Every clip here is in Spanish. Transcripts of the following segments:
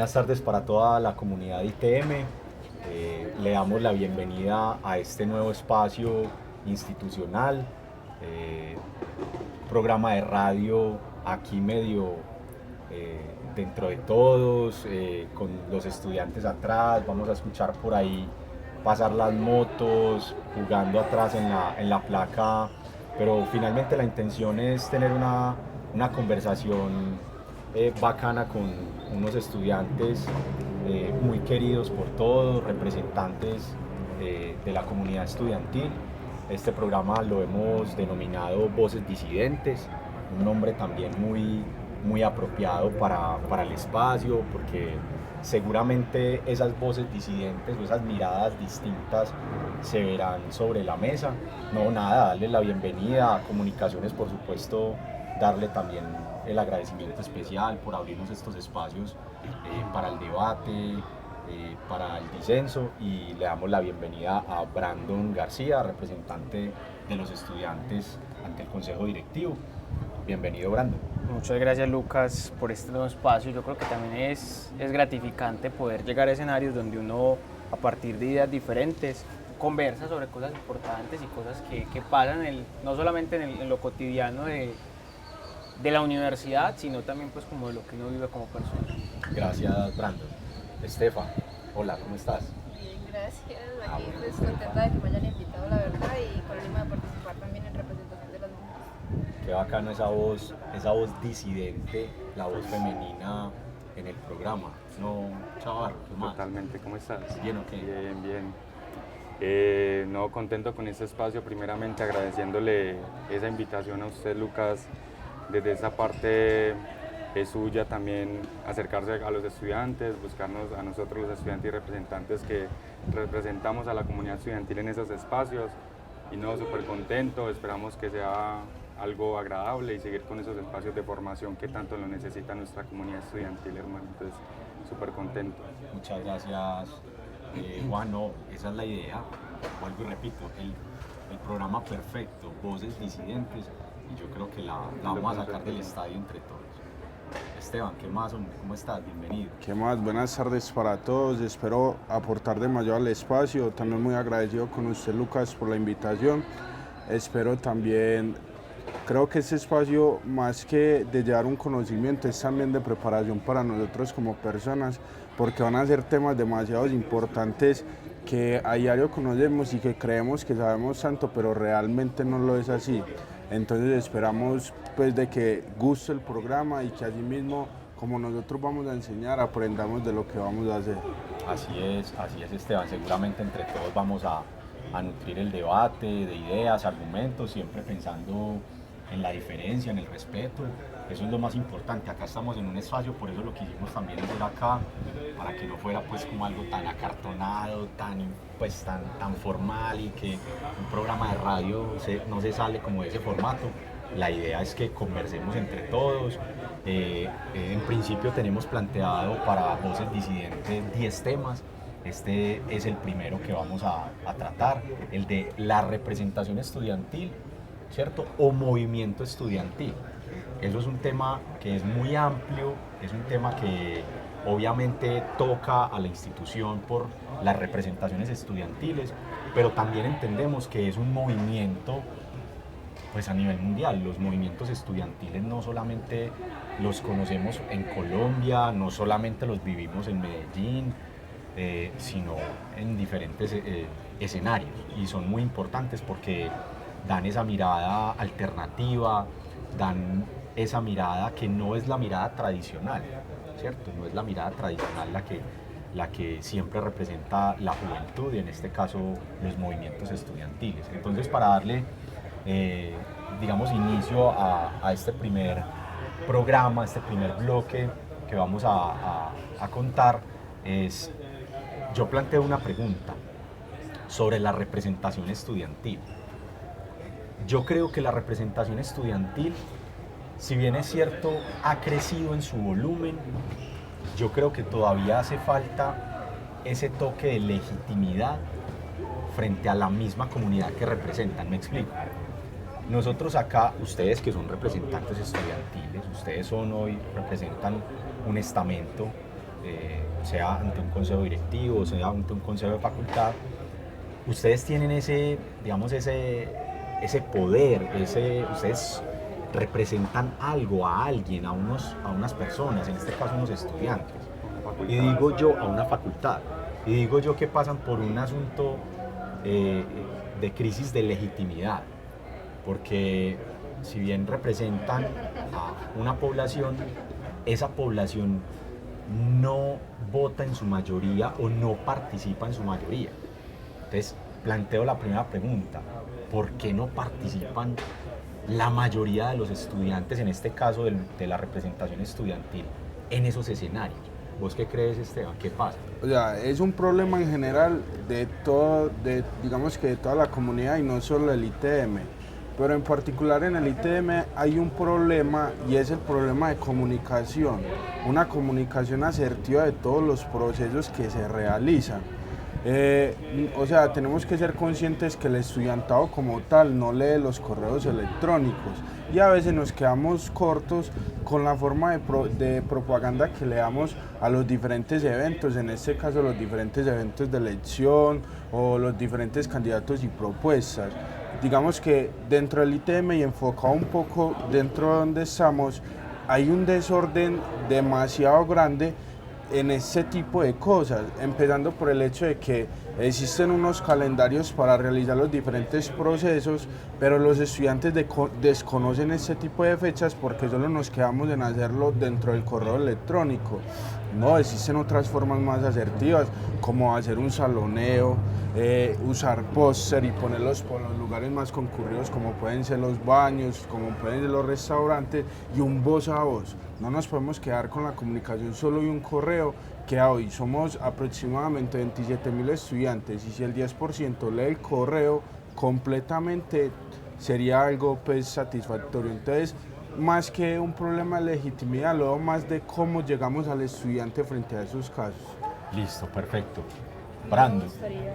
Buenas tardes para toda la comunidad ITM. Le damos la bienvenida a este nuevo espacio institucional, programa de radio aquí medio dentro de todos, con los estudiantes atrás. Vamos a escuchar por ahí pasar las motos, jugando atrás en la placa, pero finalmente la intención es tener una conversación bacana con unos estudiantes muy queridos por todos, representantes de la comunidad estudiantil. Este programa lo hemos denominado Voces Disidentes, un nombre también muy apropiado para el espacio, porque seguramente esas voces disidentes o esas miradas distintas se verán sobre la mesa. No, nada, darle la bienvenida a Comunicaciones, por supuesto, darle también el agradecimiento especial por abrirnos estos espacios para el debate, para el disenso, y le damos la bienvenida a Brandon García, representante de los estudiantes ante el Consejo Directivo. Bienvenido, Brandon. Muchas gracias, Lucas, por este nuevo espacio. Yo creo que también es gratificante poder llegar a escenarios donde uno, a partir de ideas diferentes, conversa sobre cosas importantes y cosas que pasan no solamente en lo cotidiano de la universidad, sino también pues como de lo que uno vive como persona. Gracias, Brandon. Estefa, hola, ¿cómo estás? Bien, gracias. Aquí pues contenta de que me hayan invitado, la verdad, y con el ánimo de participar también en representación de las mujeres. Qué bacano esa voz disidente, la voz femenina en el programa. No, chaval, ¿qué más? Totalmente, ¿cómo estás? ¿Bien o qué? Bien, bien. No, contento con este espacio, primeramente agradeciéndole esa invitación a usted, Lucas, desde esa parte suya también, acercarse a los estudiantes, buscarnos a nosotros los estudiantes y representantes que representamos a la comunidad estudiantil en esos espacios. Y no, súper contento, esperamos que sea algo agradable y seguir con esos espacios de formación que tanto lo necesita nuestra comunidad estudiantil, hermano. Entonces, súper contento. Muchas gracias, Juan. No, esa es la idea. Vuelvo y repito, el programa perfecto, Voces Disidentes, y yo creo que la vamos a sacar del estadio entre todos. Esteban, ¿qué más, hombre? ¿Cómo estás? Bienvenido. ¿Qué más? Buenas tardes para todos. Espero aportar demasiado al espacio. También muy agradecido con usted, Lucas, por la invitación. Espero también, creo que este espacio, más que de llevar un conocimiento, es también de preparación para nosotros como personas, porque van a ser temas demasiado importantes que a diario conocemos y que creemos que sabemos tanto, pero realmente no lo es así. Entonces esperamos pues de que guste el programa y que así mismo, como nosotros vamos a enseñar, aprendamos de lo que vamos a hacer. Así es, Esteban. Seguramente entre todos vamos a nutrir el debate de ideas, argumentos, siempre pensando en la diferencia, en el respeto. Eso es lo más importante. Acá estamos en un espacio, por eso lo quisimos también hacer acá, para que no fuera pues como algo tan acartonado, tan formal, y que un programa de radio no se sale como de ese formato. La idea es que conversemos entre todos. En principio tenemos planteado para Voces Disidentes 10 temas. Este es el primero que vamos a tratar, el de la representación estudiantil, ¿cierto? O movimiento estudiantil. Eso es un tema que es muy amplio, es un tema que obviamente toca a la institución por las representaciones estudiantiles, pero también entendemos que es un movimiento pues a nivel mundial. Los movimientos estudiantiles no solamente los conocemos en Colombia, no solamente los vivimos en Medellín, sino en diferentes escenarios, y son muy importantes porque dan esa mirada alternativa, dan esa mirada que no es la mirada tradicional, ¿cierto? No es la mirada tradicional la que siempre representa la juventud, y en este caso los movimientos estudiantiles. Entonces, para darle digamos inicio a este primer programa, este primer bloque que vamos a contar, yo planteo una pregunta sobre la representación estudiantil. Yo creo que la representación estudiantil, si bien es cierto, ha crecido en su volumen, yo creo que todavía hace falta ese toque de legitimidad frente a la misma comunidad que representan. Me explico. Nosotros acá, ustedes que son representantes estudiantiles, ustedes representan un estamento sea ante un consejo directivo, sea ante un consejo de facultad, ustedes tienen ese, digamos, ese poder, ustedes representan algo a alguien, a unas personas, en este caso unos estudiantes, y digo yo, a una facultad, y digo yo que pasan por un asunto de crisis de legitimidad, porque si bien representan a una población, esa población no vota en su mayoría o no participa en su mayoría. Entonces, planteo la primera pregunta: ¿por qué no participan la mayoría de los estudiantes, en este caso de la representación estudiantil, en esos escenarios? ¿Vos qué crees, Esteban? ¿Qué pasa? O sea, es un problema en general de todo, digamos que de toda la comunidad y no solo del ITM, pero en particular en el ITM hay un problema y es el problema de comunicación, una comunicación asertiva de todos los procesos que se realizan. O sea, tenemos que ser conscientes que el estudiantado como tal no lee los correos electrónicos y a veces nos quedamos cortos con la forma de propaganda que le damos a los diferentes eventos, en este caso los diferentes eventos de elección o los diferentes candidatos y propuestas. Digamos que dentro del ITM y enfocado un poco dentro de donde estamos, hay un desorden demasiado grande en este tipo de cosas, empezando por el hecho de que existen unos calendarios para realizar los diferentes procesos, pero los estudiantes desconocen este tipo de fechas porque solo nos quedamos en hacerlo dentro del correo electrónico. No, existen otras formas más asertivas, como hacer un saloneo, usar póster y ponerlos por los lugares más concurridos, como pueden ser los baños, como pueden ser los restaurantes, y un voz a voz. No nos podemos quedar con la comunicación solo y un correo, que hoy somos aproximadamente 27.000 estudiantes, y si el 10% lee el correo completamente, sería algo pues satisfactorio. Entonces, más que un problema de legitimidad, lo veo más de cómo llegamos al estudiante frente a esos casos. Listo, perfecto. Brando,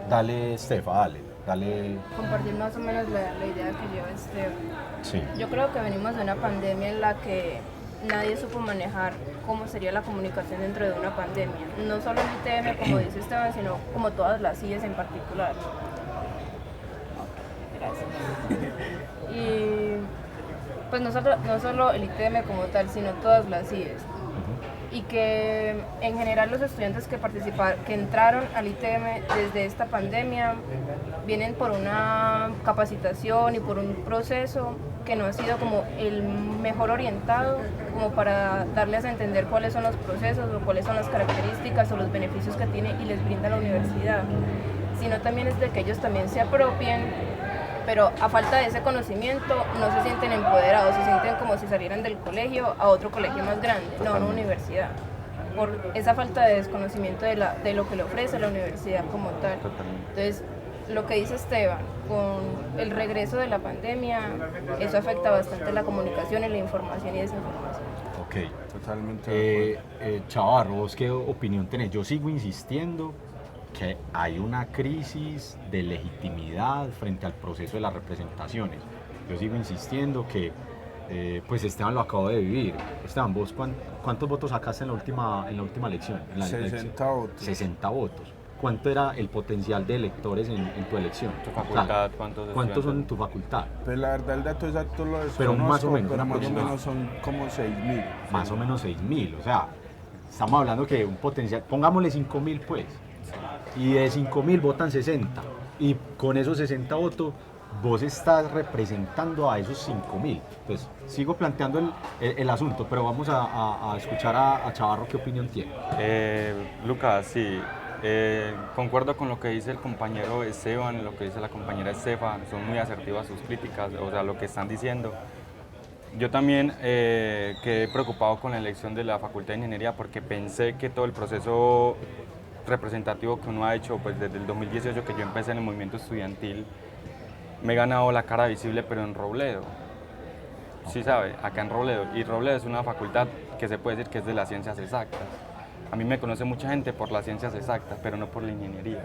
dale, Estefa, dale. Compartir más o menos la idea que lleva Esteban. Sí. Yo creo que venimos de una pandemia en la que nadie supo manejar cómo sería la comunicación dentro de una pandemia. No solo el ITM, como dice Esteban, sino como todas las IES en particular. Gracias. Y pues no solo el ITM como tal, sino todas las IES. Y que en general los estudiantes que entraron al ITM desde esta pandemia vienen por una capacitación y por un proceso que no ha sido como el mejor orientado como para darles a entender cuáles son los procesos o cuáles son las características o los beneficios que tiene y les brinda la universidad, sino también es de que ellos también se apropien, pero a falta de ese conocimiento no se sienten empoderados, se sienten como si salieran del colegio a otro colegio más grande, no a una universidad, por esa falta de desconocimiento de lo que le ofrece la universidad como tal. Entonces, lo que dice Esteban, con el regreso de la pandemia, eso afecta bastante la comunicación y la información y desinformación. Ok. Totalmente. Chavarro, ¿vos qué opinión tenés? Yo sigo insistiendo que hay una crisis de legitimidad frente al proceso de las representaciones. Yo sigo insistiendo que, pues Esteban lo acabó de vivir. Esteban, ¿vos cuántos votos sacaste en la última elección? 60 votos. 60 votos. ¿Cuánto era el potencial de electores en tu elección? ¿Tu facultad? ¿Cuántos son en tu facultad? Pues la verdad el dato exacto lo desconozco, Pero más o menos, pero más o menos son como 6.000. Más o menos 6.000, o sea, estamos hablando que un potencial, pongámosle 5.000 pues, y de 5.000 votan 60, y con esos 60 votos vos estás representando a esos 5.000. Pues sigo planteando el asunto, pero vamos a escuchar a Chavarro qué opinión tiene. Lucas, sí, concuerdo con lo que dice el compañero Esteban, lo que dice la compañera Estefa, son muy asertivas sus críticas, o sea, lo que están diciendo. Yo también quedé preocupado con la elección de la Facultad de Ingeniería porque pensé que todo el proceso representativo que uno ha hecho pues desde el 2018 que yo empecé en el movimiento estudiantil, me he ganado la cara visible, pero en Robledo. Sí sabe, acá en Robledo. Y Robledo es una facultad que se puede decir que es de las ciencias exactas. A mí me conoce mucha gente por las ciencias exactas, pero no por la ingeniería.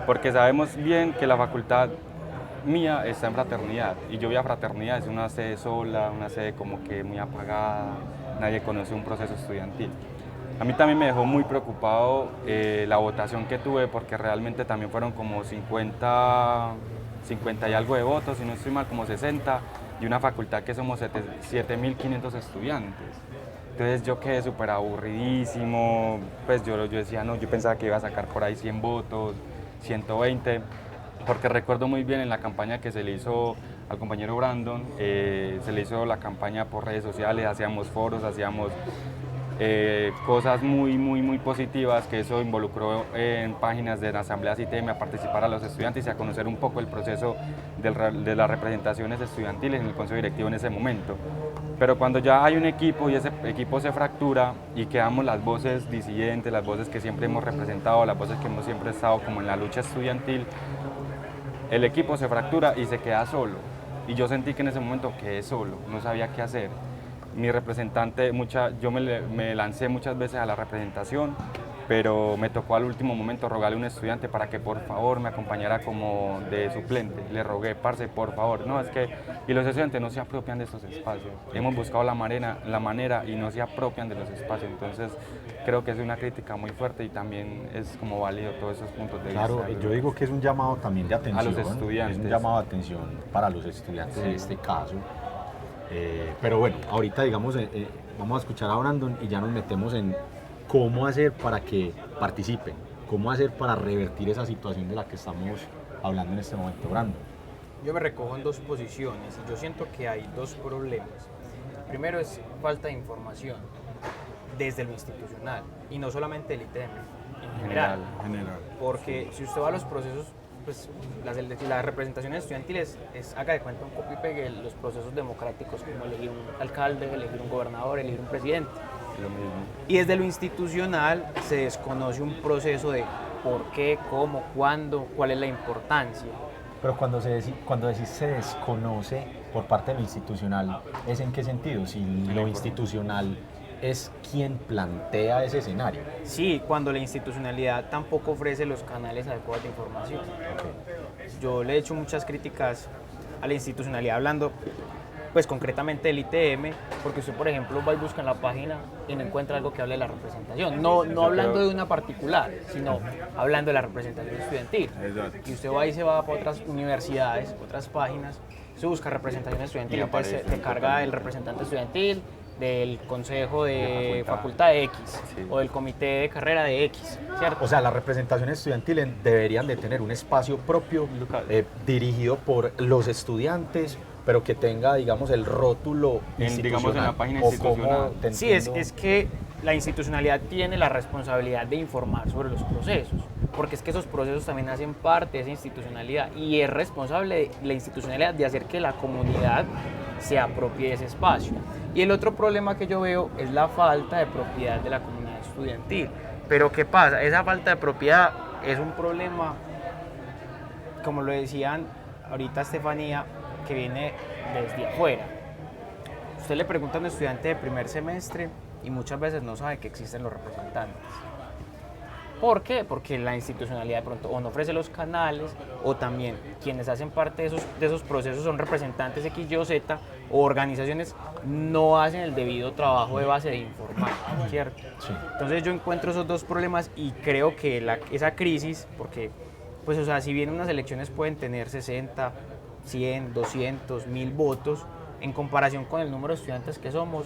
Porque sabemos bien que la facultad mía está en Fraternidad. Y yo vi a Fraternidad, es una sede sola, una sede como que muy apagada. Nadie conoce un proceso estudiantil. A mí también me dejó muy preocupado la votación que tuve, porque realmente también fueron como 50 y algo de votos, si no estoy mal, como 60, y una facultad que somos 7.500 estudiantes. Entonces yo quedé súper aburridísimo, pues yo decía, no, yo pensaba que iba a sacar por ahí 100 votos, 120, porque recuerdo muy bien en la campaña que se le hizo al compañero Brandon, se le hizo la campaña por redes sociales, hacíamos foros, hacíamos cosas muy positivas, que eso involucró en páginas de la Asamblea ITM a participar a los estudiantes y a conocer un poco el proceso de las representaciones estudiantiles en el consejo directivo en ese momento. Pero cuando ya hay un equipo y ese equipo se fractura y quedamos las voces disidentes, las voces que siempre hemos representado, las voces que hemos siempre estado como en la lucha estudiantil, el equipo se fractura y se queda solo. Y yo sentí que en ese momento quedé solo, no sabía qué hacer. Mi representante, yo me lancé muchas veces a la representación, pero me tocó al último momento rogarle a un estudiante para que por favor me acompañara como de suplente. Le rogué, parce, por favor. No, es que, y los estudiantes no se apropian de estos espacios. Hemos buscado la manera y no se apropian de los espacios. Entonces, creo que es una crítica muy fuerte y también es como válido todos esos puntos de vista. Claro, yo digo que es un llamado también de atención. A los estudiantes. Es un llamado de atención para los estudiantes en este caso. Pero bueno, ahorita digamos, vamos a escuchar a Brandon y ya nos metemos en cómo hacer para que participen, cómo hacer para revertir esa situación de la que estamos hablando en este momento. Brandon. Yo me recojo en dos posiciones y yo siento que hay dos problemas. Primero es falta de información desde lo institucional y no solamente del ITM, en general. Porque si usted va a los procesos, pues las representaciones estudiantiles haga de cuenta un copy y pegue los procesos democráticos como elegir un alcalde, elegir un gobernador, elegir un presidente. Lo mismo. Y desde lo institucional se desconoce un proceso de por qué, cómo, cuándo, cuál es la importancia. Pero cuando decís se desconoce por parte de lo institucional, ¿es en qué sentido? Si lo institucional es quien plantea ese escenario. Sí, cuando la institucionalidad tampoco ofrece los canales adecuados de información. Okay. Yo le he hecho muchas críticas a la institucionalidad hablando pues concretamente del ITM, porque usted por ejemplo va y busca en la página y no encuentra algo que hable de la representación, no hablando de una particular, sino hablando de la representación estudiantil. Exacto. Y usted va y se va para otras universidades, otras páginas, se busca representación estudiantil, entonces se carga el representante estudiantil, del consejo de facultad de X, sí, o del comité de carrera de X, ¿cierto? O sea, las representaciones estudiantiles deberían de tener un espacio propio dirigido por los estudiantes, pero que tenga, digamos, el rótulo institucional. Digamos, en la página institucional. Sí, es que la institucionalidad tiene la responsabilidad de informar sobre los procesos, porque es que esos procesos también hacen parte de esa institucionalidad y es responsable la institucionalidad de hacer que la comunidad se apropie de ese espacio. Y el otro problema que yo veo es la falta de propiedad de la comunidad estudiantil. Pero ¿qué pasa? Esa falta de propiedad es un problema, como lo decían ahorita Estefanía, que viene desde afuera. Usted le pregunta a un estudiante de primer semestre y muchas veces no sabe que existen los representantes. ¿Por qué? Porque la institucionalidad de pronto o no ofrece los canales, o también quienes hacen parte de esos procesos son representantes X, Y o Z, o organizaciones no hacen el debido trabajo de base de informar, ¿cierto? Sí. Entonces yo encuentro esos dos problemas y creo que esa crisis, porque pues o sea, si bien unas elecciones pueden tener 60, 100, 200, 1000 votos, en comparación con el número de estudiantes que somos,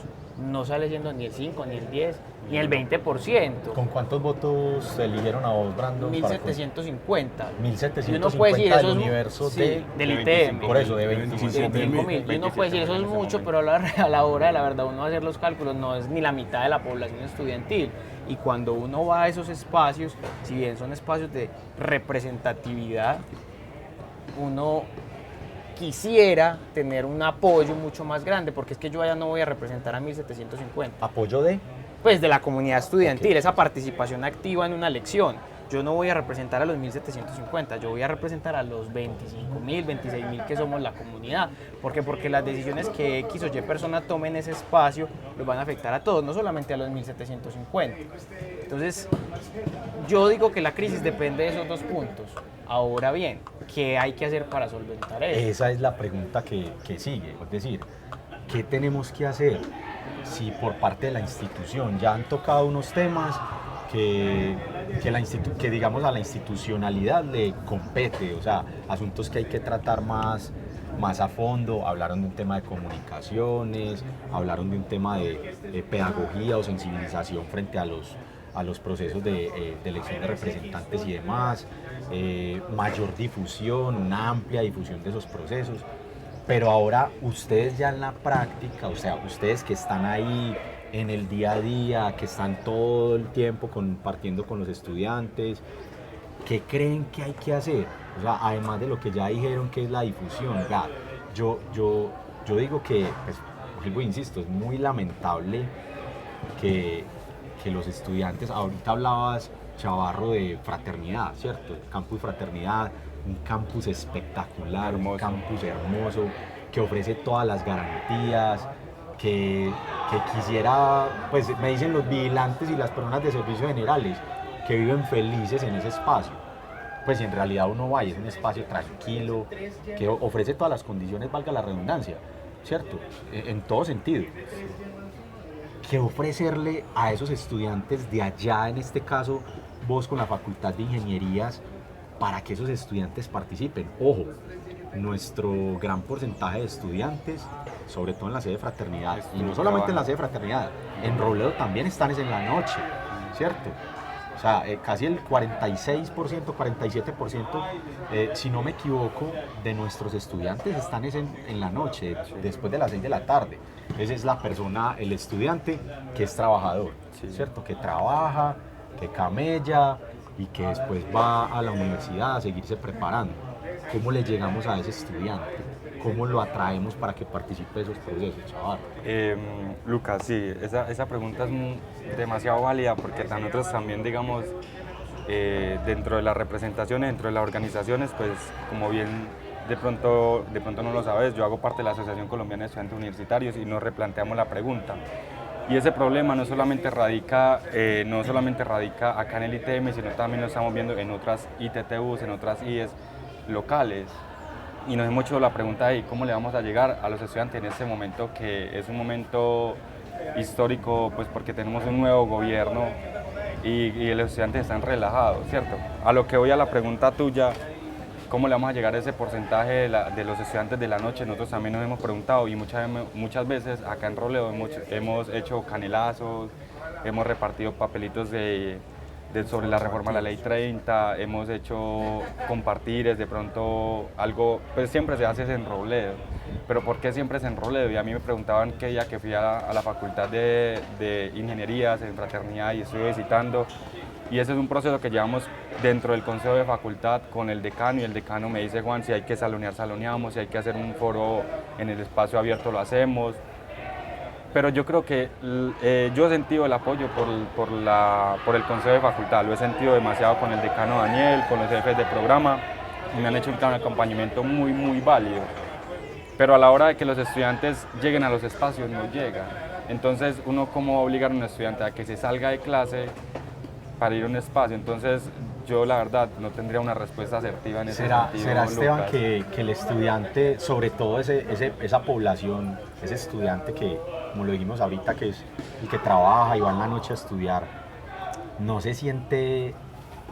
no sale siendo ni el 5, ni el 10, ni el 20%. ¿Con cuántos votos se eligieron a vos, Brandon? 1750. 1750 y uno puede decir, eso del es universo sí, del ITM. Por eso, de 25.000. Y uno puede decir, eso es mucho, pero a la hora de la verdad uno va a hacer los cálculos, no es ni la mitad de la población estudiantil. Y cuando uno va a esos espacios, si bien son espacios de representatividad, uno quisiera tener un apoyo mucho más grande, porque es que yo allá no voy a representar a 1750. ¿Apoyo de? Pues de la comunidad estudiantil, Okay. esa participación activa en una elección. Yo no voy a representar a los 1750, yo voy a representar a los 25.000, 26.000 que somos la comunidad. ¿Por qué? Porque las decisiones que X o Y persona tome en ese espacio los van a afectar a todos, no solamente a los 1750. Entonces, yo digo que la crisis depende de esos dos puntos. Ahora bien, ¿qué hay que hacer para solventar eso? Esa es la pregunta que sigue. Es decir, ¿qué tenemos que hacer si por parte de la institución ya han tocado unos temas que digamos a la institucionalidad le compete, o sea, asuntos que hay que tratar más a fondo. Hablaron de un tema de comunicaciones, hablaron de un tema de pedagogía o sensibilización frente a los procesos de elección de representantes y demás, mayor difusión, una amplia difusión de esos procesos. Pero ahora ustedes ya en la práctica, o sea, ustedes que están ahí en el día a día, que están todo el tiempo compartiendo con los estudiantes, ¿qué creen que hay que hacer? O sea, además de lo que ya dijeron que es la difusión, ya, yo digo que, pues, vuelvo e insisto, es muy lamentable que los estudiantes, ahorita hablabas, Chavarro, de fraternidad, ¿cierto? Campus Fraternidad, un campus espectacular, un campus hermoso, que ofrece todas las garantías, que quisiera, pues me dicen los vigilantes y las personas de servicios generales, que viven felices en ese espacio. Pues en realidad uno va y es un espacio tranquilo, que ofrece todas las condiciones, valga la redundancia, ¿cierto? En todo sentido. ¿Qué ofrecerle a esos estudiantes de allá, en este caso vos con la Facultad de Ingenierías, para que esos estudiantes participen? Ojo, nuestro gran porcentaje de estudiantes, sobre todo en la sede de Fraternidad, y no solamente en la sede de Fraternidad, en Robledo también están en la noche, ¿cierto? O sea, casi el 46%, 47%, si no me equivoco, de nuestros estudiantes están en la noche, después de las 6 de la tarde. Esa es la persona, el estudiante que es trabajador, ¿cierto? Que trabaja, que camella y que después va a la universidad a seguirse preparando. ¿Cómo le llegamos a ese estudiante? ¿Cómo lo atraemos para que participe de esos procesos, chaval? Lucas, sí, esa pregunta es demasiado válida porque nosotros también, digamos, dentro de las representaciones, dentro de las organizaciones, pues como bien de pronto no lo sabes, yo hago parte de la Asociación Colombiana de Estudiantes Universitarios y nos replanteamos la pregunta. Y ese problema no solamente radica acá en el ITM, sino también lo estamos viendo en otras ITTUs, en otras IES locales. Y nos hemos hecho la pregunta de cómo le vamos a llegar a los estudiantes en este momento, que es un momento histórico, pues porque tenemos un nuevo gobierno y los estudiantes están relajados, ¿cierto? A lo que voy a la pregunta tuya, ¿cómo le vamos a llegar a ese porcentaje de los estudiantes de la noche? Nosotros también nos hemos preguntado y muchas veces acá en Robledo hemos hecho canelazos, hemos repartido papelitos sobre la reforma a la ley 30, hemos hecho compartires, de pronto algo, pues siempre se hace en Robledo. Pero ¿por qué siempre es en Robledo? Y a mí me preguntaban qué día que fui a la Facultad de Ingenierías, en Fraternidad, y estuve visitando. Y ese es un proceso que llevamos dentro del consejo de facultad con el decano, y el decano me dice: Juan, si hay que salonear, saloneamos, si hay que hacer un foro en el espacio abierto, lo hacemos. Pero yo creo que yo he sentido el apoyo por el consejo de facultad, lo he sentido demasiado con el decano Daniel, con los jefes de programa, y me han hecho un acompañamiento muy, muy válido. Pero a la hora de que los estudiantes lleguen a los espacios, no llegan. Entonces, ¿uno cómo va a obligar a un estudiante a que se salga de clase para ir a un espacio? Entonces, yo la verdad no tendría una respuesta asertiva en ese sentido. ¿Será, Esteban, Lucas, que el estudiante, sobre todo esa población, ese estudiante que, como lo dijimos ahorita, que es el que trabaja y va en la noche a estudiar, no se siente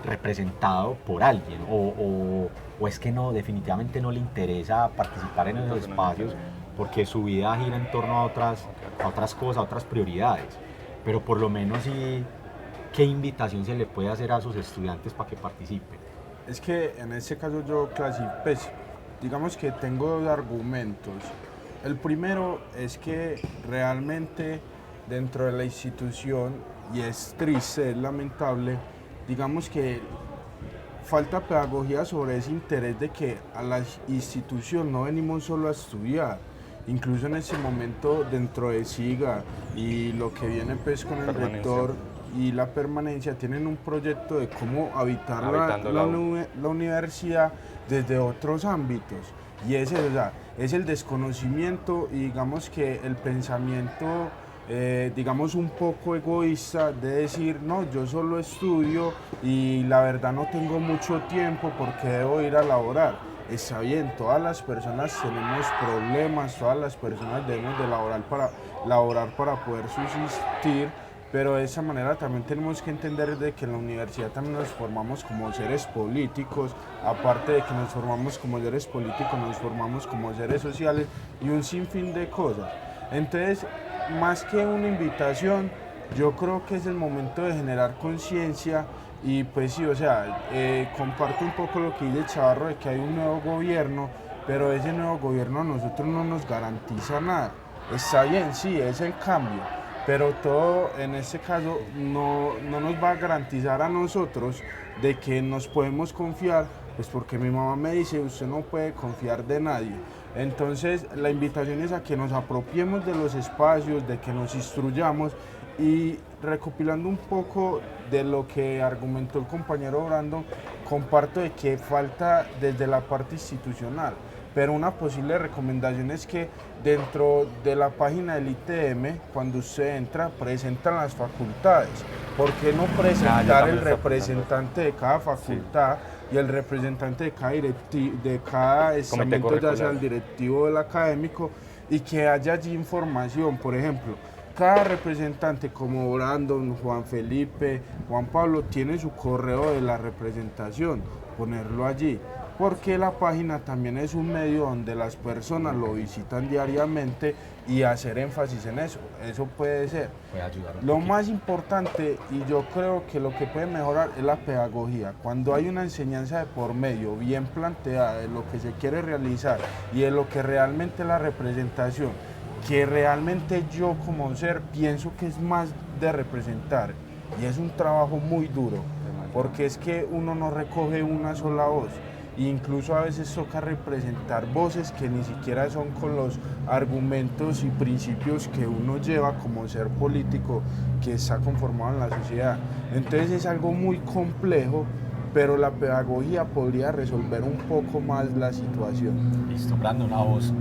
representado por alguien o es que no, definitivamente no le interesa participar en esos espacios porque su vida gira en torno a otras cosas, a otras prioridades? Pero por lo menos sí, ¿qué invitación se le puede hacer a sus estudiantes para que participen? Es que en este caso yo pues, digamos que tengo dos argumentos. El primero es que realmente dentro de la institución, y es triste, es lamentable, digamos que falta pedagogía sobre ese interés de que a la institución no venimos solo a estudiar. Incluso en ese momento dentro de SIGA y lo que viene pues con el rector y la permanencia, tienen un proyecto de cómo habitar la universidad desde otros ámbitos. Y ese, o sea, es el desconocimiento y digamos que el pensamiento, digamos un poco egoísta de decir, no, yo solo estudio y la verdad no tengo mucho tiempo porque debo ir a laborar. está bien, todas las personas tenemos problemas, todas las personas debemos de laborar para poder subsistir, pero de esa manera también tenemos que entender de que en la universidad también nos formamos como seres políticos, aparte de que nos formamos como seres políticos, nos formamos como seres sociales y un sinfín de cosas. Entonces, más que una invitación, yo creo que es el momento de generar conciencia y pues sí, o sea, comparto un poco lo que dice Chavarro de que hay un nuevo gobierno, pero ese nuevo gobierno a nosotros no nos garantiza nada. Está bien, sí, es el cambio, pero todo en este caso no nos va a garantizar a nosotros de que nos podemos confiar, pues porque mi mamá me dice, usted no puede confiar de nadie. Entonces la invitación es a que nos apropiemos de los espacios, de que nos instruyamos y recopilando un poco de lo que argumentó el compañero Brandon, comparto de que falta desde la parte institucional, pero una posible recomendación es que dentro de la página del ITM, cuando usted entra, presentan las facultades. ¿Por qué no presentar el representante de cada facultad y el representante de cada estamento, ya sea el directivo o el académico, y que haya allí información? Por ejemplo, cada representante como Brandon, Juan Felipe, Juan Pablo, tiene su correo de la representación, ponerlo allí, porque la página también es un medio donde las personas lo visitan diariamente y hacer énfasis en eso puede ser. Puede ayudar Lo más importante, y yo creo que lo que puede mejorar es la pedagogía. Cuando hay una enseñanza de por medio bien planteada de lo que se quiere realizar y de lo que realmente es la representación, que realmente yo como ser pienso que es más de representar y es un trabajo muy duro, porque es que uno no recoge una sola voz, e incluso a veces toca representar voces que ni siquiera son con los argumentos y principios que uno lleva como ser político que está conformado en la sociedad. Entonces es algo muy complejo, pero la pedagogía podría resolver un poco más la situación. Listo, Brandon, a vos,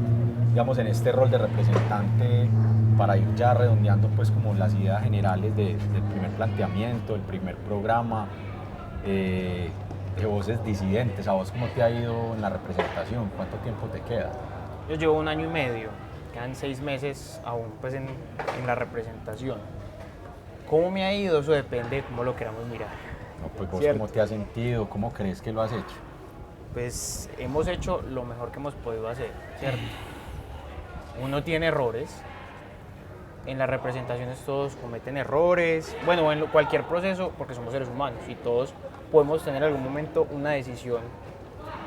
digamos, en este rol de representante, para ir ya redondeando pues como las ideas generales del primer planteamiento, el primer programa, de Voces Disidentes, ¿a vos cómo te ha ido en la representación? ¿Cuánto tiempo te queda? Yo llevo 1 año y medio, quedan 6 meses aún pues en la representación. ¿Cómo me ha ido? Eso depende de cómo lo queramos mirar. No, pues vos, ¿Cierto? ¿cómo te has sentido? ¿Cómo crees que lo has hecho? Pues hemos hecho lo mejor que hemos podido hacer, ¿cierto? Uno tiene errores, en las representaciones todos cometen errores, bueno, en cualquier proceso, porque somos seres humanos y todos podemos tener en algún momento una decisión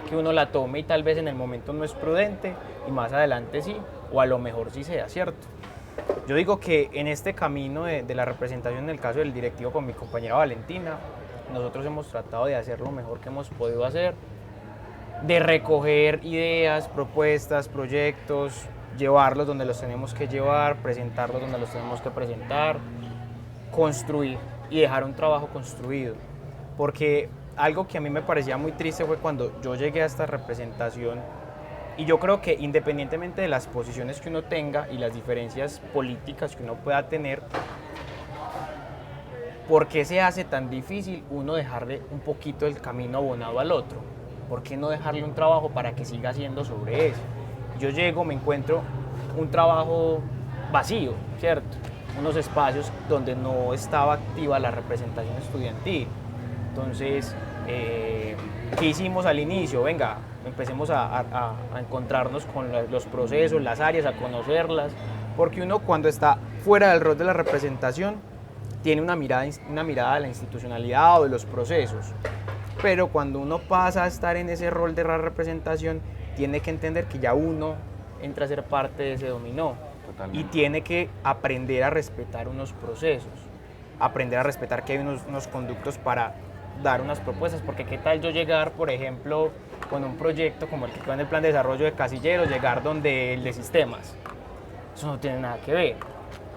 que uno la tome y tal vez en el momento no es prudente y más adelante sí, o a lo mejor sí sea, ¿cierto? Yo digo que en este camino de la representación, en el caso del directivo con mi compañera Valentina, nosotros hemos tratado de hacer lo mejor que hemos podido hacer, de recoger ideas, propuestas, proyectos, llevarlos donde los tenemos que llevar, presentarlos donde los tenemos que presentar, construir y dejar un trabajo construido. Porque algo que a mí me parecía muy triste fue cuando yo llegué a esta representación, y yo creo que independientemente de las posiciones que uno tenga y las diferencias políticas que uno pueda tener, ¿por qué se hace tan difícil uno dejarle un poquito el camino abonado al otro? ¿Por qué no dejarle un trabajo para que siga haciendo sobre eso? Yo llego, me encuentro un trabajo vacío, ¿cierto? Unos espacios donde no estaba activa la representación estudiantil. Entonces, ¿qué hicimos al inicio? Venga, empecemos a encontrarnos con los procesos, las áreas, a conocerlas, porque uno cuando está fuera del rol de la representación tiene una mirada de la institucionalidad o de los procesos, pero cuando uno pasa a estar en ese rol de la representación, tiene que entender que ya uno entra a ser parte de ese dominó. Totalmente. Y tiene que aprender a respetar unos procesos, aprender a respetar que hay unos conductos para dar unas propuestas, porque qué tal yo llegar, por ejemplo, con un proyecto como el que quedó en el plan de desarrollo de Casilleros, llegar donde el de sistemas, eso no tiene nada que ver,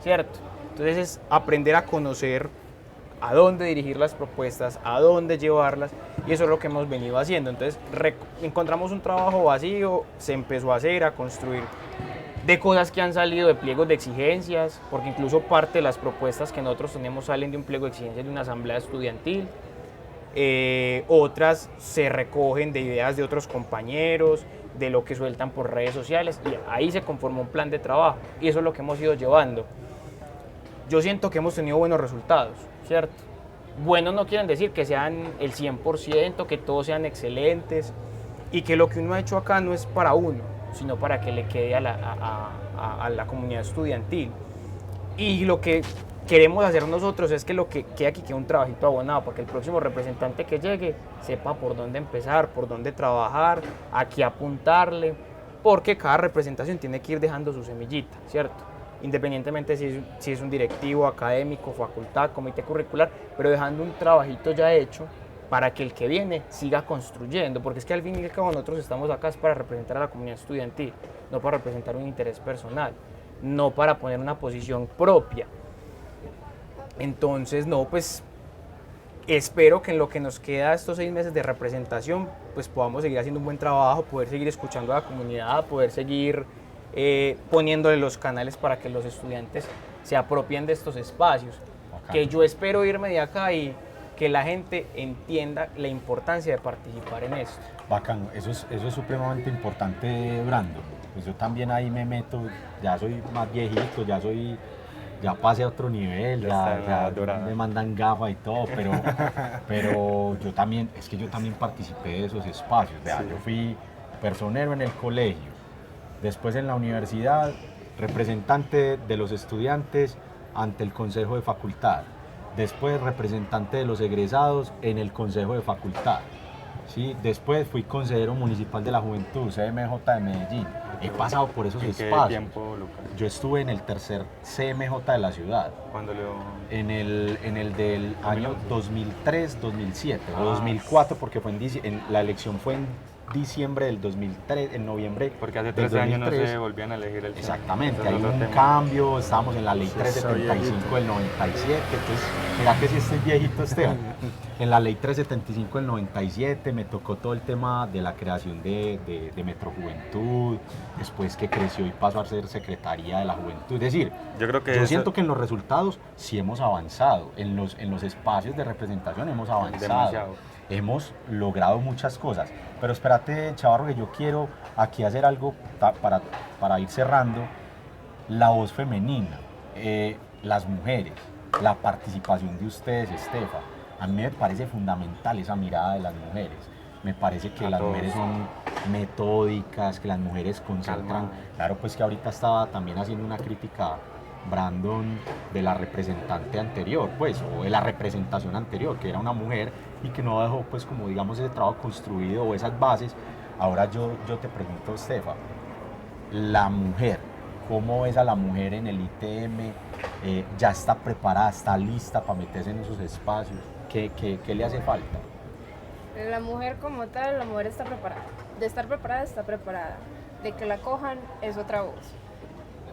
¿cierto? Entonces es aprender a conocer a dónde dirigir las propuestas, a dónde llevarlas, y eso es lo que hemos venido haciendo. Entonces encontramos un trabajo vacío, se empezó a hacer, a construir de cosas que han salido de pliegos de exigencias, porque incluso parte de las propuestas que nosotros tenemos salen de un pliego de exigencias de una asamblea estudiantil. otras se recogen de ideas de otros compañeros, de lo que sueltan por redes sociales, y ahí se conforma un plan de trabajo, y eso es lo que hemos ido llevando. Yo siento que hemos tenido buenos resultados, ¿cierto? Buenos no quieren decir que sean el 100%, que todos sean excelentes, y que lo que uno ha hecho acá no es para uno, sino para que le quede a la comunidad estudiantil. Y lo que queremos hacer nosotros es que lo que quede aquí quede un trabajito abonado, para que el próximo representante que llegue sepa por dónde empezar, por dónde trabajar, a qué apuntarle, porque cada representación tiene que ir dejando su semillita, ¿cierto? Independientemente si es un directivo, académico, facultad, comité curricular, pero dejando un trabajito ya hecho para que el que viene siga construyendo, porque es que al fin y al cabo nosotros estamos acá es para representar a la comunidad estudiantil, no para representar un interés personal, no para poner una posición propia. Entonces, no, pues espero que en lo que nos queda estos 6 meses de representación, pues podamos seguir haciendo un buen trabajo, poder seguir escuchando a la comunidad, poder seguir poniéndole los canales para que los estudiantes se apropien de estos espacios. Bacán. Que yo espero irme de acá y que la gente entienda la importancia de participar en esto. Bacano, eso es supremamente importante, Brandon. Pues yo también ahí me meto, ya soy más viejito, ya pasé a otro nivel, ya me mandan gafas y todo, pero yo también participé de esos espacios. Vea, yo fui personero en el colegio, después en la universidad, representante de los estudiantes ante el consejo de facultad, después representante de los egresados en el consejo de facultad. Sí, después fui consejero municipal de la juventud, CMJ de Medellín. He pasado por esos espacios. ¿Qué tiempo, Lucas? Yo estuve en el tercer CMJ de la ciudad. ¿Cuándo En el del año 2003, 2007 o 2004, porque fue la elección fue en diciembre del 2003, en noviembre. Porque hace del 13 años 2003. no se volvían a elegir el Exactamente, Senado. hay Entonces, un otro tema. cambio, estábamos en la ley 375 del 97, entonces mira que si estoy viejito, Esteban. En la ley 375 del 97 me tocó todo el tema de la creación de Metrojuventud, después que creció y pasó a ser Secretaría de la Juventud. Es decir, Yo creo que yo eso- siento que en los resultados sí hemos avanzado, en los espacios de representación hemos avanzado. Demasiado. Hemos logrado muchas cosas, pero espérate, Chavarro, que yo quiero aquí hacer algo para ir cerrando. La voz femenina, las mujeres, la participación de ustedes, Estefa. A mí me parece fundamental esa mirada de las mujeres. Me parece que A las todos. mujeres son metódicas, que las mujeres concentran. Calma. Claro, pues que ahorita estaba también haciendo una crítica Brandon de la representante anterior, pues, o de la representación anterior, que era una mujer y que no dejó, pues, como digamos, ese trabajo construido o esas bases. Ahora yo te pregunto, Estefa, la mujer, ¿cómo ves a la mujer en el ITM? ¿Ya está preparada, está lista para meterse en esos espacios? ¿Qué le hace falta? La mujer como tal, la mujer está preparada. De estar preparada, está preparada. De que la cojan es otra voz.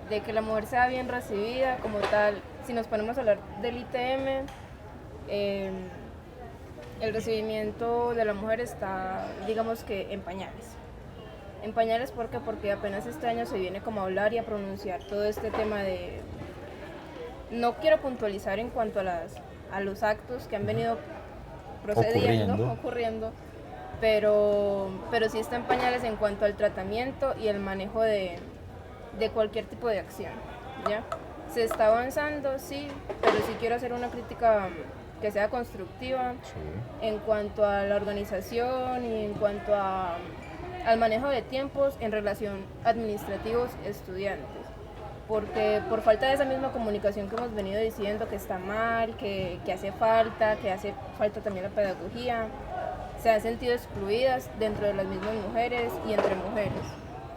De que la mujer sea bien recibida como tal. Si nos ponemos a hablar del ITM, el recibimiento de la mujer está, digamos que en pañales. En pañales, ¿por qué? Porque apenas este año se viene como a hablar y a pronunciar todo este tema de... No quiero puntualizar en cuanto a los actos que han venido ocurriendo, pero sí está en pañales en cuanto al tratamiento y el manejo de cualquier tipo de acción, ¿ya? Se está avanzando, sí, pero sí quiero hacer una crítica que sea constructiva en cuanto a la organización y en cuanto al manejo de tiempos en relación administrativos estudiantes. Porque por falta de esa misma comunicación que hemos venido diciendo que está mal, que hace falta también la pedagogía, se han sentido excluidas dentro de las mismas mujeres y entre mujeres,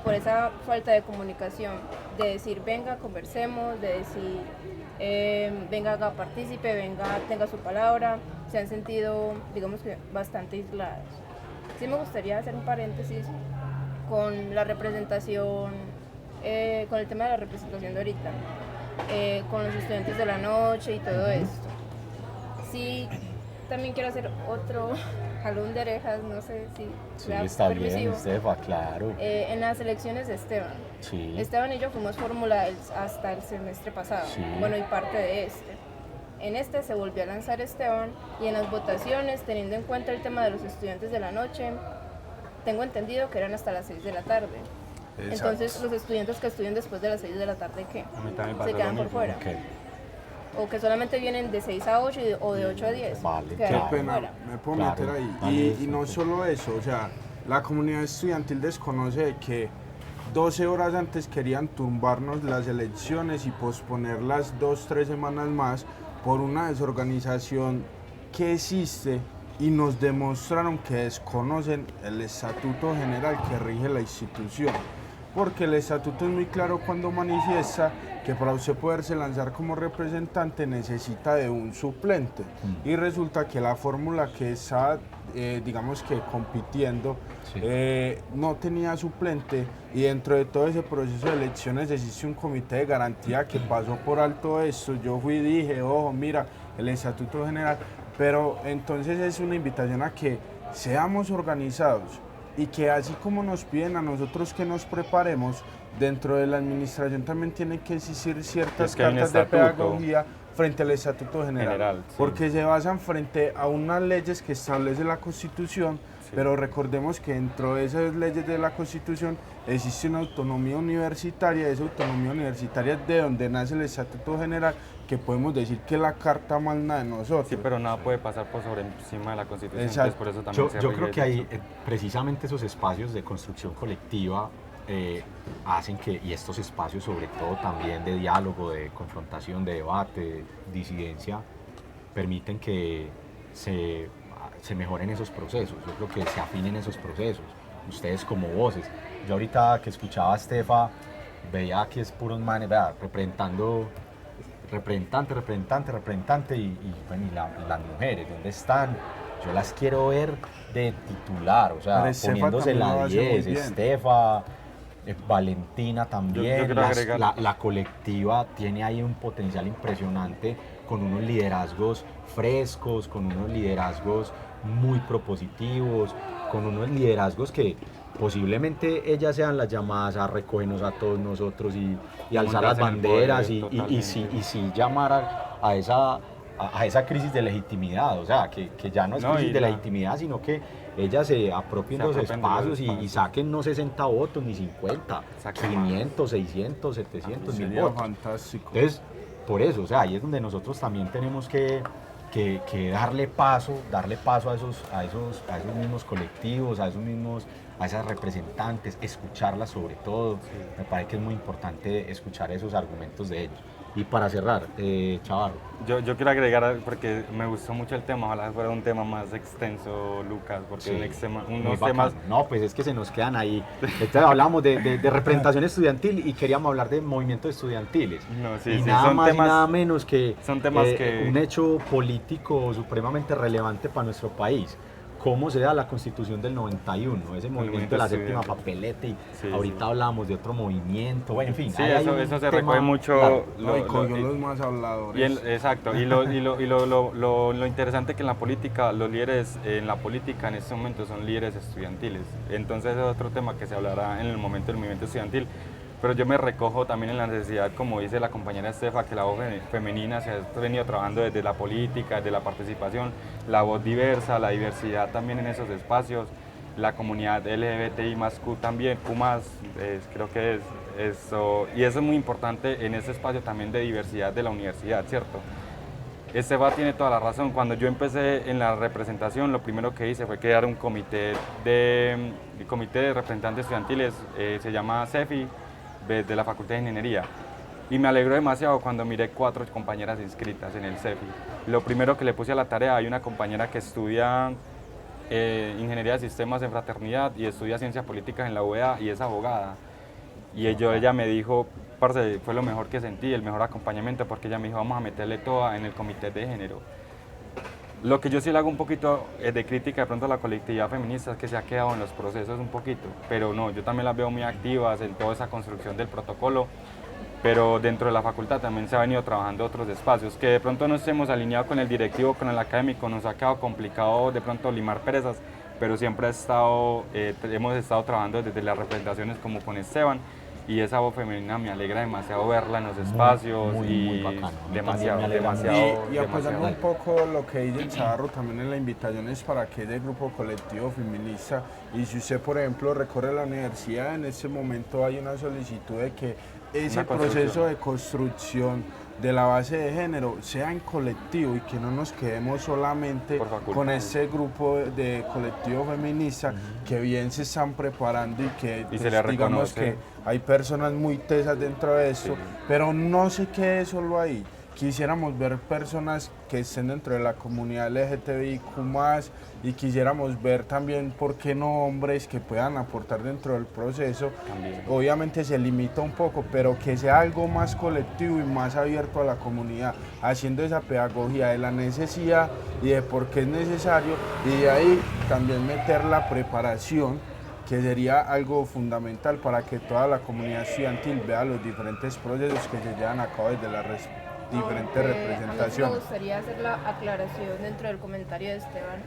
por esa falta de comunicación, de decir venga, conversemos, de decir venga, haga partícipe, venga, tenga su palabra, se han sentido, digamos que, bastante aisladas. Sí me gustaría hacer un paréntesis con la representación, con el tema de la representación de ahorita, con los estudiantes de la noche y todo esto. Sí, también quiero hacer otro jalón de orejas, no sé si Sí, sea está permisivo. bien, Estefa, claro. En las elecciones de Esteban. Sí. Esteban y yo fuimos fórmula hasta el semestre pasado, Sí. bueno, y parte de este. en este se volvió a lanzar Esteban y en las votaciones, teniendo en cuenta el tema de los estudiantes de la noche, tengo entendido que eran hasta las 6 de la tarde. Exacto. Entonces, los estudiantes que estudian después de las 6 de la tarde, ¿qué? A mí también pasó Se lo quedan por mismo. fuera. Ok. O que solamente vienen de 6 a 8 o de 8 a 10. Vale, quedan Qué claro. por pena, fuera. me puedo Claro, meter ahí. vale, Y no eso. solo eso, o sea, la comunidad estudiantil desconoce de que 12 horas antes querían tumbarnos las elecciones y posponerlas 2-3 semanas más por una desorganización que existe y nos demostraron que desconocen el estatuto general que rige la institución. Porque el estatuto es muy claro cuando manifiesta que para usted poderse lanzar como representante necesita de un suplente. Y resulta que la fórmula que está, digamos que compitiendo, Sí. no tenía suplente, y dentro de todo ese proceso de elecciones existe un comité de garantía que pasó por alto esto. Yo fui y dije, ojo, mira, el estatuto general, pero entonces es una invitación a que seamos organizados y que así como nos piden a nosotros que nos preparemos, dentro de la administración también tienen que existir ciertas Es que hay un cartas de estatuto. pedagogía frente al estatuto general, Sí. porque se basan frente a unas leyes que establece la Constitución, Sí. pero recordemos que dentro de esas leyes de la Constitución existe una autonomía universitaria, esa autonomía universitaria es de donde nace el estatuto general, que podemos decir que es la carta magna de nosotros. Sí, pero nada puede pasar por sobre encima de la Constitución, Exacto. entonces por eso también se Yo rige creo que eso. hay precisamente esos espacios de construcción colectiva hacen que, y estos espacios sobre todo también de diálogo, de confrontación, de debate, de disidencia, permiten que se mejoren esos procesos, yo creo que se afinen esos procesos, ustedes como voces. Yo ahorita que escuchaba a Estefa, veía que es puros manes, vea, representante bueno, y las mujeres, ¿dónde están? Yo las quiero ver de titular, o sea, Pero Estefa poniéndose también lo la hace muy 10, bien. Estefa, Valentina también, Yo quiero agregar la colectiva tiene ahí un potencial impresionante con unos liderazgos frescos, con unos liderazgos muy propositivos, con unos liderazgos que posiblemente ellas sean las llamadas a recogernos a todos nosotros y alzar las Montarse en el banderas poder, y sí llamar a esa crisis de legitimidad, o sea, que ya no es No, crisis y de la- legitimidad, sino que ellas se apropien Se los apropien de los espacios y espacios. saquen no 60 votos ni 50, Saquen 500, 600, 700 mil Sería votos. fantástico. Entonces, por eso, o sea, ahí es donde nosotros también tenemos que darle paso a esos mismos colectivos, a esas representantes, escucharlas sobre todo. Me parece que es muy importante escuchar esos argumentos de ellos. Y para cerrar, Chavarro, Yo quiero agregar, porque me gustó mucho el tema, ojalá fuera un tema más extenso, Lucas, porque sí, muy unos bacano. temas... No, pues es que se nos quedan ahí. Entonces hablamos de representación estudiantil y queríamos hablar de movimientos estudiantiles. No, sí, y sí, nada son más temas- y nada menos que, son temas que- un hecho político supremamente relevante para nuestro país. Cómo se da la Constitución del 91, ese movimiento de la séptima estudiantil. papeleta, y Sí, ahorita sí. hablamos de otro movimiento, bueno, en fin. Sí, ahí hay eso un se tema recoge mucho... largo. No, y cogió los más habladores. Exacto, y lo interesante que en la política, los líderes en la política en este momento son líderes estudiantiles. Entonces es otro tema que se hablará en el momento del movimiento estudiantil. Pero yo me recojo también en la necesidad, como dice la compañera Estefa, que la voz femenina se ha venido trabajando desde la política, desde la participación, la voz diversa, la diversidad también en esos espacios, la comunidad LGBTI más Q también, Q más, creo que es eso, y eso es muy importante en ese espacio también de diversidad de la universidad, ¿cierto? Estefa tiene toda la razón. Cuando yo empecé en la representación, lo primero que hice fue crear un comité de representantes estudiantiles, se llama CEFI, de la Facultad de Ingeniería. Y me alegró demasiado cuando miré 4 compañeras inscritas en el CEFI. Lo primero que le puse a la tarea, hay una compañera que estudia Ingeniería de Sistemas en Fraternidad y estudia Ciencias Políticas en la UEA y es abogada. Y ella me dijo, parce, fue lo mejor que sentí, el mejor acompañamiento, porque ella me dijo, vamos a meterle toda en el comité de género. Lo que yo sí le hago un poquito de crítica de pronto a la colectividad feminista es que se ha quedado en los procesos un poquito, pero no, yo también las veo muy activas en toda esa construcción del protocolo, pero dentro de la facultad también se ha venido trabajando otros espacios, que de pronto no estemos alineados con el directivo, con el académico, nos ha quedado complicado de pronto limar perezas, pero siempre hemos estado trabajando desde las representaciones como con Esteban, y esa voz femenina me alegra demasiado verla en los espacios muy y bacano. A mí demasiado, también me alegra demasiado, Y apoyando demasiado. un poco lo que dice Charro, también en la invitación es para que de grupo colectivo feminista, y si usted por ejemplo recorre la universidad, en este momento hay una solicitud de que ese Una construcción. proceso de construcción de la base de género sea en colectivo y que no nos quedemos solamente Por facultad. con ese grupo de colectivo feminista que bien se están preparando y que Y se le digamos reconoce. que hay personas muy tesas dentro de esto, Sí. pero no se quede solo ahí. Quisiéramos ver personas que estén dentro de la comunidad LGTBIQ+, y quisiéramos ver también, ¿por qué no hombres que puedan aportar dentro del proceso? También. Obviamente se limita un poco, pero que sea algo más colectivo y más abierto a la comunidad, haciendo esa pedagogía de la necesidad y de por qué es necesario, y de ahí también meter la preparación, que sería algo fundamental para que toda la comunidad estudiantil vea los diferentes procesos que se llevan a cabo desde las diferentes A mí me representaciones. gustaría hacer la aclaración dentro del comentario de Esteban,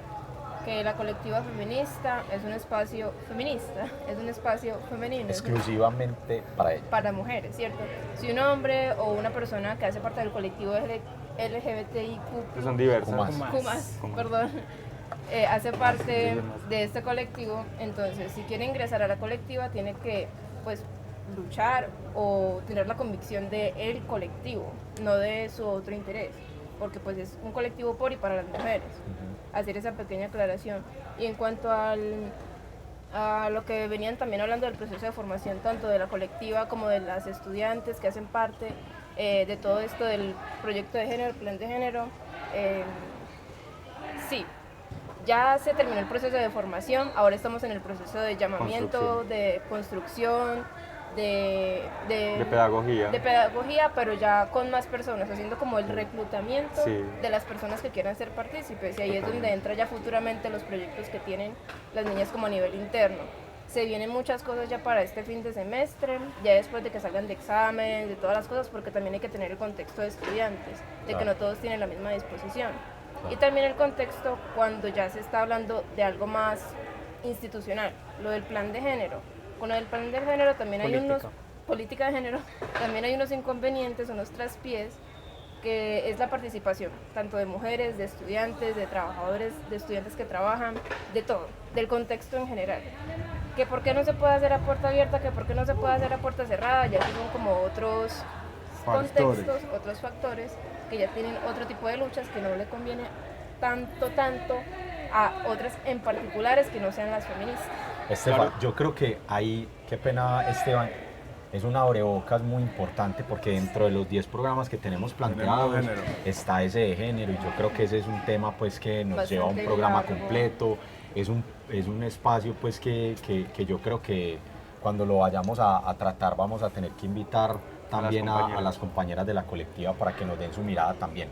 que la colectiva feminista es un espacio feminista, es un espacio femenino, es un- Exclusivamente para ella. para mujeres, ¿cierto? Si un hombre o una persona que hace parte del colectivo LGBTIQ+, Que son diversas. Kumas. perdón, hace parte de este colectivo, entonces si quiere ingresar a la colectiva tiene que pues luchar o tener la convicción de el colectivo, no de su otro interés, porque pues es un colectivo por y para las mujeres. Hacer esa pequeña aclaración. Y en cuanto a lo que venían también hablando del proceso de formación, tanto de la colectiva como de las estudiantes que hacen parte de todo esto del proyecto de género, plan de género, sí, ya se terminó el proceso de formación, ahora estamos en el proceso de llamamiento, de construcción, de pedagogía. de pedagogía, pero ya con más personas, haciendo como el reclutamiento Sí. de las personas que quieran ser partícipes, y ahí es donde entra ya futuramente los proyectos que tienen las niñas como a nivel interno. Se vienen muchas cosas ya para este fin de semestre, ya después de que salgan de exámenes, de todas las cosas, porque también hay que tener el contexto de estudiantes, de que Claro. no todos tienen la misma disposición. Y también el contexto cuando ya se está hablando de algo más institucional, lo del plan de género. Con lo del plan de género también hay unos, política de género, también hay unos inconvenientes, unos traspiés, que es la participación, tanto de mujeres, de estudiantes, de trabajadores, de estudiantes que trabajan, de todo, del contexto en general. Que por qué no se puede hacer a puerta abierta, que por qué no se puede hacer a puerta cerrada, ya que son como otros contextos, otros factores que ya tienen otro tipo de luchas que no le conviene tanto a otras en particulares que no sean las feministas. Esteban, yo creo que ahí, qué pena Esteban, es un abrebocas muy importante porque dentro de los 10 programas que tenemos planteados género. está ese de género, y yo creo que ese es un tema pues que nos lleva a un Bastante programa largo. completo, es un espacio pues que yo creo que cuando lo vayamos a tratar vamos a tener que invitar también a las compañeras de la colectiva para que nos den su mirada también.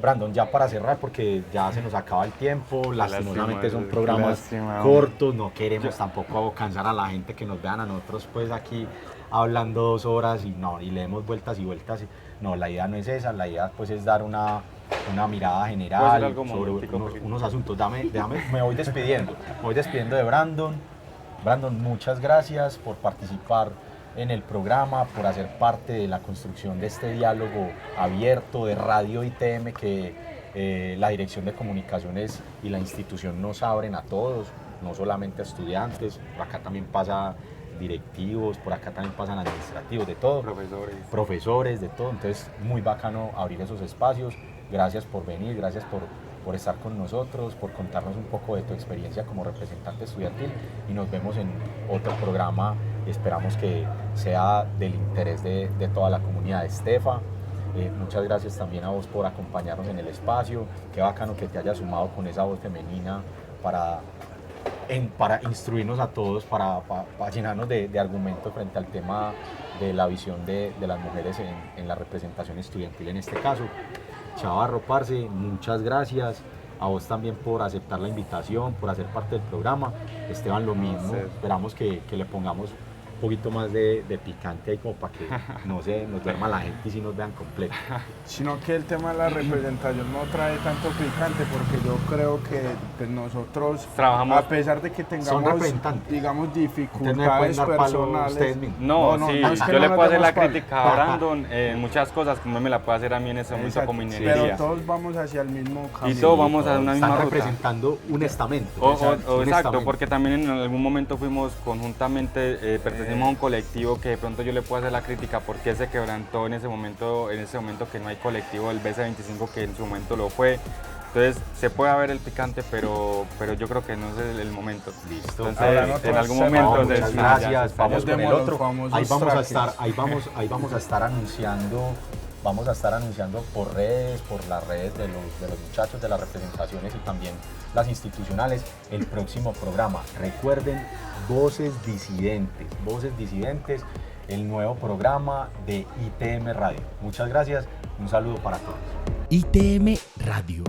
Brandon, ya para cerrar, porque ya se nos acaba el tiempo, lastimosamente son programas lástima, cortos, no queremos tampoco cansar a la gente que nos vean a nosotros pues aquí hablando 2 horas y no, y leemos vueltas y vueltas. No, la idea no es esa, la idea pues es dar una mirada ¿Puedo general hacer algo sobre momentico, unos asuntos. Déjame, me voy despidiendo de Brandon. Brandon, muchas gracias por participar en el programa, por hacer parte de la construcción de este diálogo abierto de Radio ITM que la Dirección de Comunicaciones y la institución nos abren a todos, no solamente a estudiantes, por acá también pasa directivos, por acá también pasan administrativos, de todo, profesores, de todo. Entonces, muy bacano abrir esos espacios. Gracias por venir, gracias por estar con nosotros, por contarnos un poco de tu experiencia como representante estudiantil, y nos vemos en otro programa. Esperamos que sea del interés de toda la comunidad. Estefa, muchas gracias también a vos por acompañarnos en el espacio. Qué bacano que te hayas sumado con esa voz femenina para instruirnos a todos, para llenarnos de argumentos frente al tema de la visión de las mujeres en la representación estudiantil en este caso. Chavarro, parce, muchas gracias. A vos también por aceptar la invitación, por hacer parte del programa. Esteban, lo mismo. Esperamos que le pongamos poquito más de picante ahí como para que no se nos duerma la gente y si nos vean completo. Sino que el tema de la representación no trae tanto picante porque yo creo que pues, nosotros Trabajamos- a pesar de que tengamos representantes. digamos Ustedes me pueden dificultades dar palo personales ustedes mismos. No, sí, no, es que yo no le nos puedo hacer la demos palo. crítica a Brandon en muchas cosas, como él me la puede hacer a mí en ese momento Exacto, como pero ingeniería. todos vamos hacia el mismo camino. todos vamos a una Están misma ruta. representando un estamento. O, Exacto, un exacto, estamento. porque también en algún momento fuimos conjuntamente, pertenecimos a un colectivo que de pronto yo le puedo hacer la crítica porque se quebrantó en ese momento que no hay colectivo del BC25 que en su momento lo fue. Entonces se puede haber el picante, pero yo creo que no es el momento. Listo. Entonces Ahora en nosotros algún se momento vamos, Muchas sí, gracias. ya, Vamos con el Demos los otro. famosos Ahí vamos a trajes. estar, ahí vamos a estar anunciando por redes, por las redes de los muchachos de las representaciones y también las institucionales el próximo programa. Recuerden, Voces Disidentes, el nuevo programa de ITM Radio. Muchas gracias, un saludo para todos. ITM Radio.